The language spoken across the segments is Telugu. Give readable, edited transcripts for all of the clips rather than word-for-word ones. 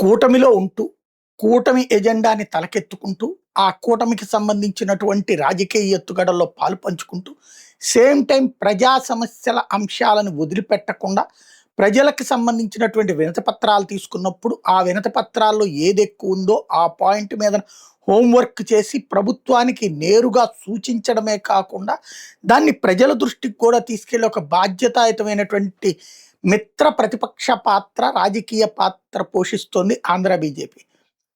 కూటమిలో ఉంటూ, కూటమి ఎజెండాని తలకెత్తుకుంటూ, ఆ కూటమికి సంబంధించినటువంటి రాజకీయ ఎత్తుగడల్లో పాలు పంచుకుంటూ, సేమ్ టైమ్ ప్రజా సమస్యల అంశాలను వదిలిపెట్టకుండా, ప్రజలకు సంబంధించినటువంటి వినతి పత్రాలు తీసుకున్నప్పుడు, ఆ వినతి పత్రాల్లో ఏదెక్కువుందో ఆ పాయింట్ మీద హోంవర్క్ చేసి ప్రభుత్వానికి నేరుగా సూచించడమే కాకుండా, దాన్ని ప్రజల దృష్టికి కూడా తీసుకెళ్ళి ఒక బాధ్యతాయుతమైనటువంటి మిత్ర ప్రతిపక్ష పాత్ర, రాజకీయ పాత్ర పోషిస్తోంది ఆంధ్ర బీజేపీ.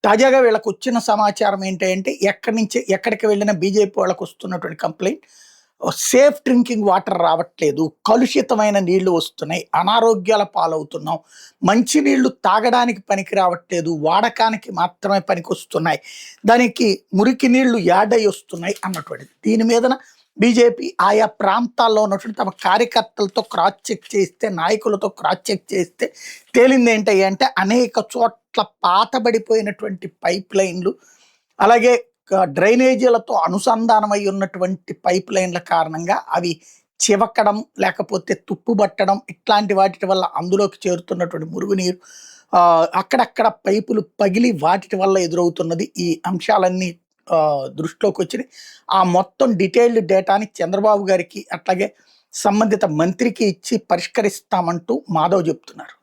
తాజాగా వీళ్ళకొచ్చిన సమాచారం ఏంటి అంటే, ఎక్కడి నుంచి ఎక్కడికి వెళ్ళిన బీజేపీ వాళ్ళకొస్తున్నటువంటి కంప్లెయింట్, సేఫ్ డ్రింకింగ్ వాటర్ రావట్లేదు, కలుషితమైన నీళ్లు వస్తున్నాయి, అనారోగ్యాల పాలవుతున్నాం, మంచినీళ్లు తాగడానికి పనికి రావట్లేదు, వాడకానికి మాత్రమే పనికొస్తున్నాయి, దానికి మురికి నీళ్లు యాడై వస్తున్నాయి అన్నటువంటిది. దీని మీదన బీజేపీ ఆయా ప్రాంతాల్లో ఉన్నటువంటి తమ కార్యకర్తలతో క్రాస్ చెక్ చేస్తే, నాయకులతో క్రాస్ చెక్ చేస్తే తేలింది ఏంటి అంటే, అనేక చోట్ల పాతబడిపోయినటువంటి పైప్ లైన్లు, అలాగే డ్రైనేజీలతో అనుసంధానమై ఉన్నటువంటి పైప్ లైన్ల కారణంగా అవి చివకడం, లేకపోతే తుప్పుబట్టడం, ఇట్లాంటి వాటి వల్ల అందులోకి చేరుతున్నటువంటి మురుగునీరు, అక్కడక్కడ పైపులు పగిలి వాటి వల్ల ఎదురవుతున్నది. ఈ అంశాలన్నీ దృష్టిలోకి వచ్చినాయి. ఆ మొత్తం డీటెయిల్డ్ డేటాని చంద్రబాబు గారికి, అట్లాగే సంబంధిత మంత్రికి ఇచ్చి పరిష్కరిస్తామంటూ మాధవ్ చెప్తున్నారు.